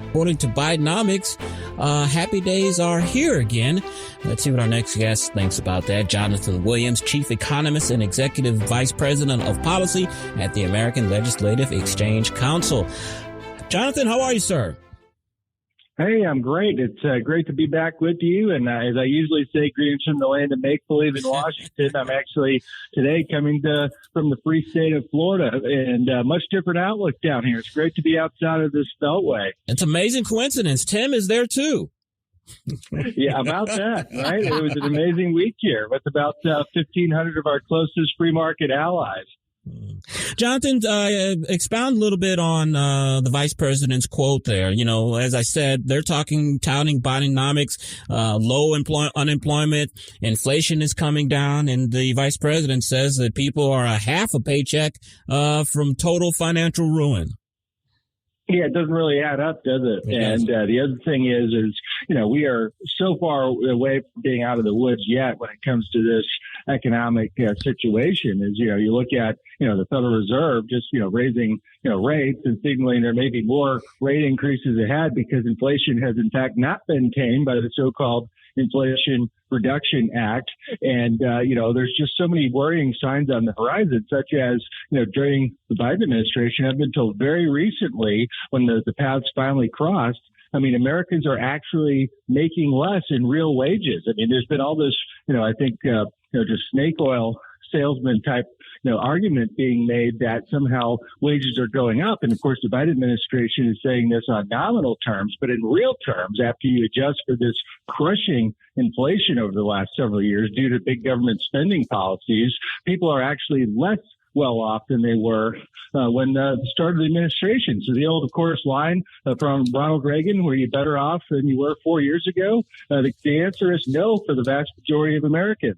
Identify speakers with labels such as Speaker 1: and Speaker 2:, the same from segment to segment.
Speaker 1: According to Bidenomics, happy days are here again. Let's see what our next guest thinks about that. Jonathan Williams, Chief Economist and Executive Vice President of Policy at the American Legislative Exchange Council. Jonathan, how are you, sir?
Speaker 2: Hey, I'm great. It's great to be back with you. And as I usually say, greetings from the land of make-believe in Washington. I'm actually today coming from the free state of Florida, and much different outlook down here. It's great to be outside of this beltway.
Speaker 1: It's an amazing coincidence. Tim is there, too.
Speaker 2: Yeah, about that, right? It was an amazing week here with about 1,500 of our closest free market allies.
Speaker 1: Jonathan, expound a little bit on the vice president's quote there. You know, as I said, they're touting Bidenomics, low unemployment, inflation is coming down, and the vice president says that people are a half a paycheck from total financial ruin.
Speaker 2: Yeah, it doesn't really add up, does it? And the other thing is, you know, we are so far away from being out of the woods yet when it comes to this economic situation. Is, you know, you look at, you know, the Federal Reserve just, you know, raising, you know, rates and signaling there may be more rate increases ahead because inflation has in fact not been tamed by the so-called Inflation Reduction Act. And, you know, there's just so many worrying signs on the horizon, such as, you know, during the Biden administration, I've been told very recently when the paths finally crossed, I mean, Americans are actually making less in real wages. I mean, there's been all this, you know, I think, you know, just snake oil salesman type, you know, argument being made that somehow wages are going up. And of course, the Biden administration is saying this on nominal terms, but in real terms, after you adjust for this crushing inflation over the last several years due to big government spending policies, people are actually less well off than they were when the start of the administration. So the old, of course, line from Ronald Reagan, were you better off than you were 4 years ago? The answer is no for the vast majority of Americans.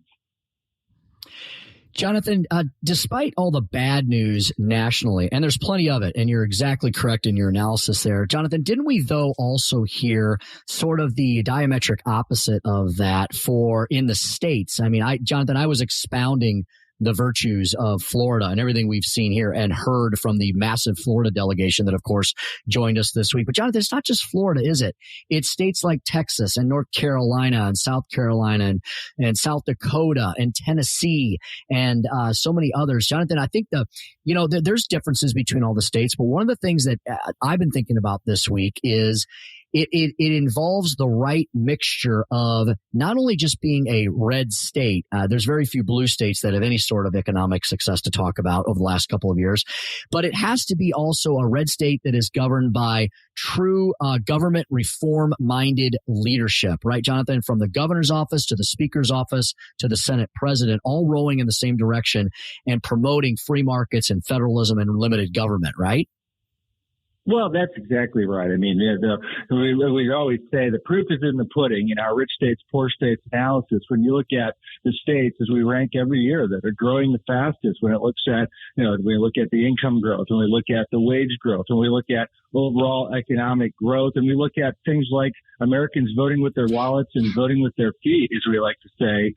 Speaker 3: Jonathan, despite all the bad news nationally, and there's plenty of it, and you're exactly correct in your analysis there, Jonathan, didn't we, though, also hear sort of the diametric opposite of that for in the states? I mean, Jonathan, I was expounding the virtues of Florida and everything we've seen here and heard from the massive Florida delegation that, of course, joined us this week. But Jonathan, it's not just Florida, is it? It's states like Texas and North Carolina and South Carolina and South Dakota and Tennessee and so many others. Jonathan, I think there's differences between all the states, but one of the things that I've been thinking about this week is it involves the right mixture of not only just being a red state. There's very few blue states that have any sort of economic success to talk about over the last couple of years, but it has to be also a red state that is governed by true government reform-minded leadership, right, Jonathan? From the governor's office to the speaker's office to the Senate president, all rowing in the same direction and promoting free markets and federalism and limited government, right?
Speaker 2: Well, that's exactly right. I mean, we always say the proof is in the pudding in our rich states, poor states analysis. When you look at the states, as we rank every year, that are growing the fastest, when it looks at, you know, when we look at the income growth, when we look at the wage growth, when we look at overall economic growth, and we look at things like Americans voting with their wallets and voting with their feet, as we like to say,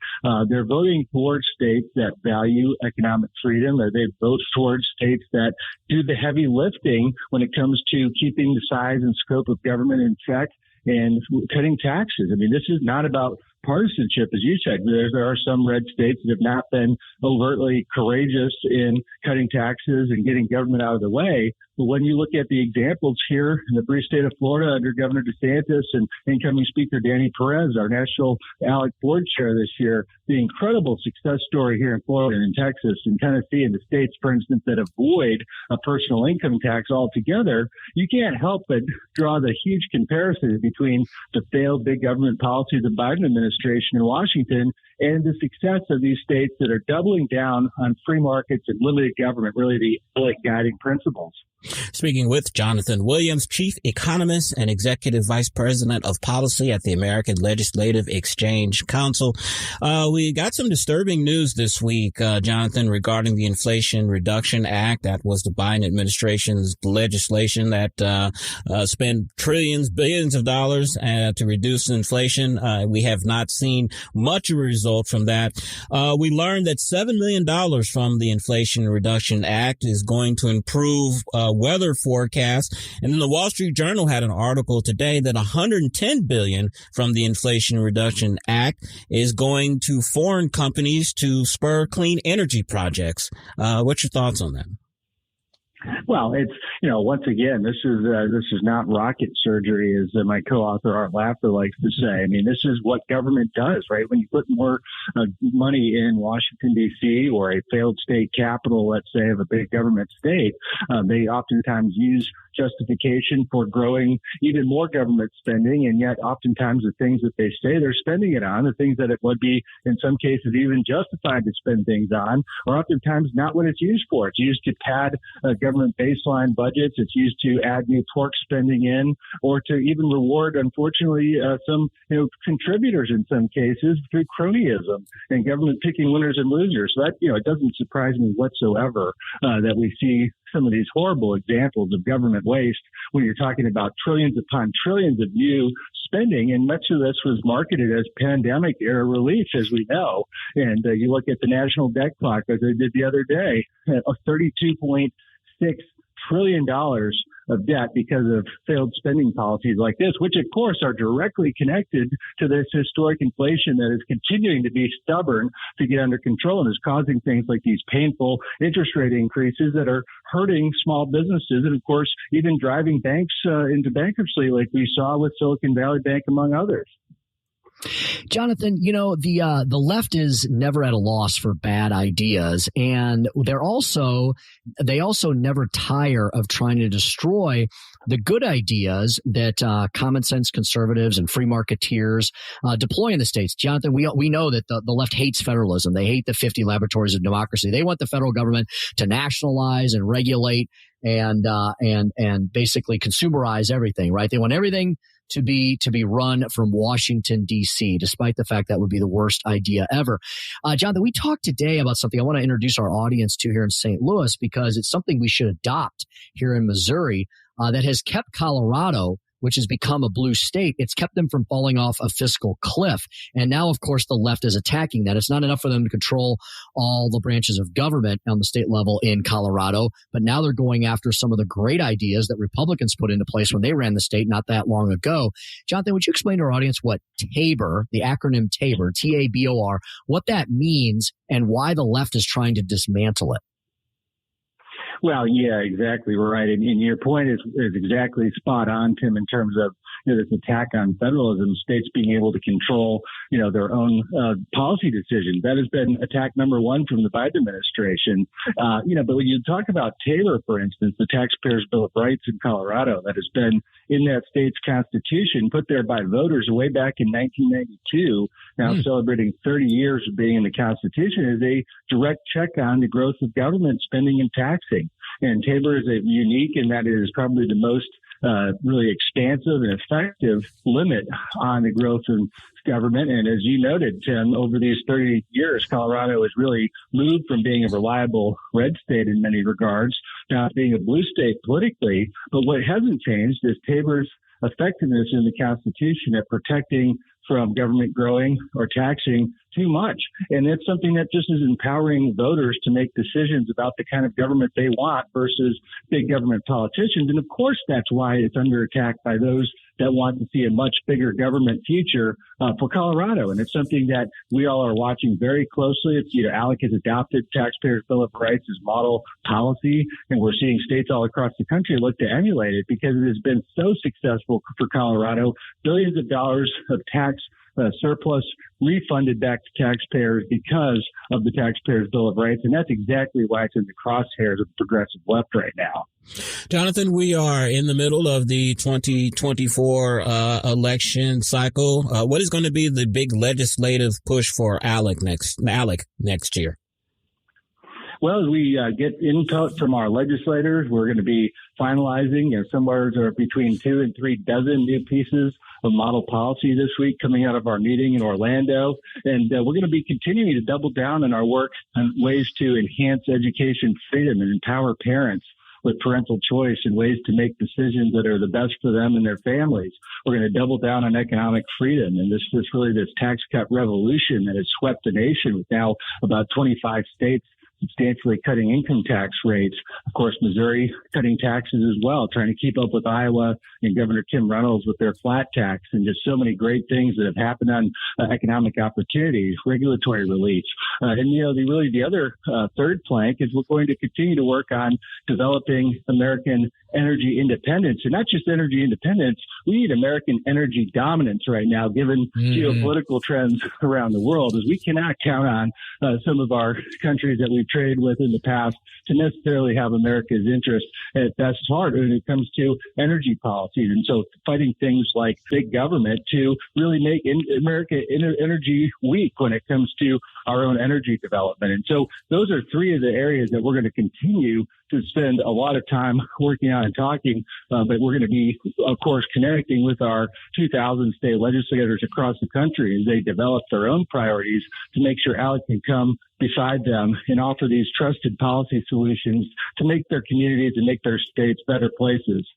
Speaker 2: they're voting towards states that value economic freedom, or they vote towards states that do the heavy lifting when it comes to keeping the size and scope of government in check and cutting taxes. I mean, this is not about partisanship, as you said. There are some red states that have not been overtly courageous in cutting taxes and getting government out of the way. But when you look at the examples here in the free state of Florida under Governor DeSantis and incoming Speaker Danny Perez, our national ALEC board chair this year, the incredible success story here in Florida and in Texas and Tennessee and the states, for instance, that avoid a personal income tax altogether, you can't help but draw the huge comparison between the failed big government policies of the Biden administration in Washington and the success of these states that are doubling down on free markets and limited government, really the ALEC guiding principles.
Speaker 1: Speaking with Jonathan Williams, Chief Economist and Executive Vice President of Policy at the American Legislative Exchange Council. We got some disturbing news this week, Jonathan, regarding the Inflation Reduction Act. That was the Biden administration's legislation that spent trillions, billions of dollars to reduce inflation. We have not seen much of a result from that. We learned that $7 million from the Inflation Reduction Act is going to improve weather forecast. And then the Wall Street Journal had an article today that $110 billion from the Inflation Reduction Act is going to foreign companies to spur clean energy projects. What's your thoughts on that?
Speaker 2: Well, it's, once again, this is not rocket surgery, as my co-author Art Laffer likes to say. I mean, this is what government does, right? When you put more money in Washington, D.C. or a failed state capital, let's say, of a big government state, they oftentimes use justification for growing even more government spending. And yet oftentimes the things that they say they're spending it on, the things that it would be in some cases even justified to spend things on, are oftentimes not what it's used for. It's used to pad government baseline budgets. It's used to add new pork spending in, or to even reward, unfortunately, some contributors in some cases through cronyism and government picking winners and losers. So that, it doesn't surprise me whatsoever that we see some of these horrible examples of government waste when you're talking about trillions upon trillions of new spending. And much of this was marketed as pandemic era relief, as we know. And you look at the national debt clock, as I did the other day, $32.6 trillion of debt because of failed spending policies like this, which of course are directly connected to this historic inflation that is continuing to be stubborn to get under control and is causing things like these painful interest rate increases that are hurting small businesses and of course even driving banks into bankruptcy like we saw with Silicon Valley Bank, among others.
Speaker 3: Jonathan, the left is never at a loss for bad ideas, and they also never tire of trying to destroy the good ideas that common sense conservatives and free marketeers deploy in the states. Jonathan, we know that the left hates federalism. They hate the 50 laboratories of democracy. They want the federal government to nationalize and regulate and basically consumerize everything, right? They want everything to be run from Washington, D.C., despite the fact that would be the worst idea ever. Jonathan, we talked today about something I want to introduce our audience to here in St. Louis because it's something we should adopt here in Missouri that has kept Colorado, which has become a blue state, it's kept them from falling off a fiscal cliff. And now, of course, the left is attacking that. It's not enough for them to control all the branches of government on the state level in Colorado, but now they're going after some of the great ideas that Republicans put into place when they ran the state not that long ago. Jonathan, would you explain to our audience what TABOR, the acronym TABOR, T-A-B-O-R, what that means and why the left is trying to dismantle it?
Speaker 2: Well, yeah, exactly right. And your point is exactly spot on, Tim, in terms of this attack on federalism, states being able to control, their own policy decisions. That has been attack number one from the Biden administration. But when you talk about TABOR, for instance, the Taxpayers' Bill of Rights in Colorado, that has been in that state's constitution, put there by voters way back in 1992, now celebrating 30 years of being in the Constitution, is a direct check on the growth of government spending and taxing. And TABOR is unique in that it is probably the most really expansive and effective limit on the growth of government. And as you noted, Tim, over these 30 years, Colorado has really moved from being a reliable red state in many regards to being a blue state politically. But what hasn't changed is TABOR's effectiveness in the Constitution at protecting from government growing or taxing too much. And it's something that just is empowering voters to make decisions about the kind of government they want versus big government politicians. And of course, that's why it's under attack by those that want to see a much bigger government future for Colorado. And it's something that we all are watching very closely. It's, ALEC has adopted Taxpayers' Bill of Rights as model policy, and we're seeing states all across the country look to emulate it because it has been so successful for Colorado. Billions of dollars of tax surplus refunded back to taxpayers because of the Taxpayers' Bill of Rights. And that's exactly why it's in the crosshairs of the progressive left right now.
Speaker 1: Jonathan, we are in the middle of the 2024 election cycle. What is going to be the big legislative push for ALEC next year?
Speaker 2: Well, as we get input from our legislators, we're going to be finalizing somewhere between 2 and 3 dozen new pieces of model policy this week coming out of our meeting in Orlando. And we're going to be continuing to double down on our work on ways to enhance education freedom and empower parents with parental choice and ways to make decisions that are the best for them and their families. We're going to double down on economic freedom and this tax cut revolution that has swept the nation with now about 25 states substantially cutting income tax rates. Of course, Missouri cutting taxes as well, trying to keep up with Iowa and Governor Kim Reynolds with their flat tax, and just so many great things that have happened on economic opportunity, regulatory relief. And, the other third plank is we're going to continue to work on developing American energy independence, and not just energy independence. We need American energy dominance right now, given geopolitical trends around the world, as we cannot count on some of our countries that we've traded with in the past to necessarily have America's interest at best heart when it comes to energy policies. And so fighting things like big government to really make America energy weak when it comes to our own energy development. And so those are three of the areas that we're going to continue to spend a lot of time working on and talking, but we're going to be, of course, connecting with our 2,000 state legislators across the country as they develop their own priorities to make sure ALEC can come beside them and offer these trusted policy solutions to make their communities and make their states better places.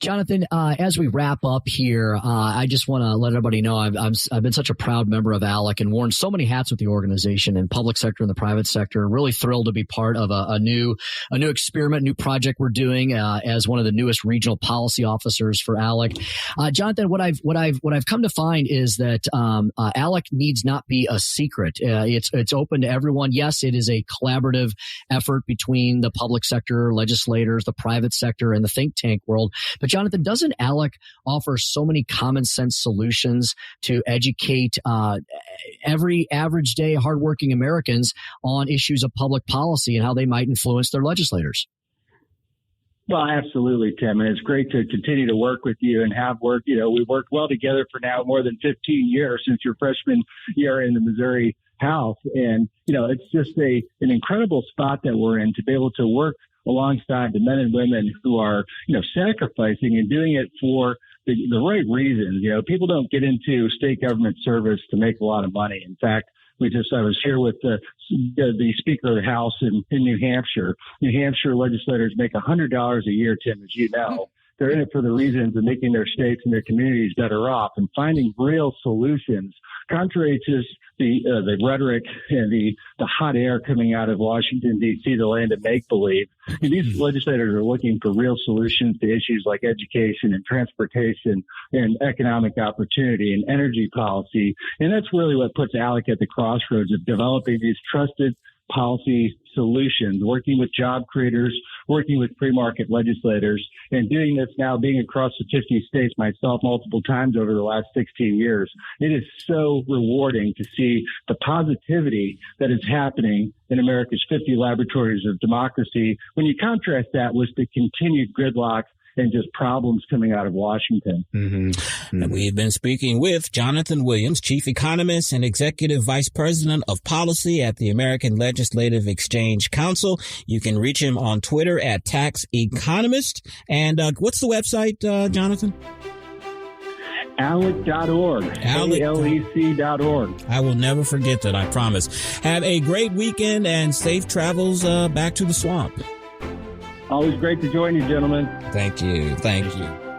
Speaker 3: Jonathan, as we wrap up here, I just want to let everybody know I've been such a proud member of ALEC and worn so many hats with the organization in public sector and the private sector. Really thrilled to be part of a new experiment, new project we're doing as one of the newest regional policy officers for ALEC. Jonathan, what I've come to find is that ALEC needs not be a secret. It's open to everyone. Yes, it is a collaborative effort between the public sector, legislators, the private sector, and the think tank world. But Jonathan, doesn't ALEC offer so many common sense solutions to educate every average day hardworking Americans on issues of public policy and how they might influence their legislators?
Speaker 2: Well, absolutely, Tim. And it's great to continue to work with you and have worked. We've worked well together for now more than 15 years since your freshman year in the Missouri House. And, it's just an incredible spot that we're in to be able to work alongside the men and women who are, sacrificing and doing it for the right reasons. People don't get into state government service to make a lot of money. In fact, I was here with the Speaker of the House in New Hampshire. New Hampshire legislators make $100 a year, Tim, as you know. They're in it for the reasons of making their states and their communities better off and finding real solutions, contrary to the rhetoric and the hot air coming out of Washington, D.C., the land of make-believe. These legislators are looking for real solutions to issues like education and transportation and economic opportunity and energy policy. And that's really what puts ALEC at the crossroads of developing these trusted policy solutions, working with job creators, working with pre-market legislators, and doing this now, being across the 50 states myself multiple times over the last 16 years. It is so rewarding to see the positivity that is happening in America's 50 laboratories of democracy when you contrast that with the continued gridlock and just problems coming out of Washington.
Speaker 1: And we've been speaking with Jonathan Williams, Chief Economist and Executive Vice President of Policy at the American Legislative Exchange Council. You can reach him on Twitter at Tax Economist. And what's the website, Jonathan?
Speaker 2: ALEC.org. ALEC.org.
Speaker 1: I will never forget that, I promise. Have a great weekend and safe travels back to the swamp.
Speaker 2: Always great to join you, gentlemen.
Speaker 1: Thank you. Thank you.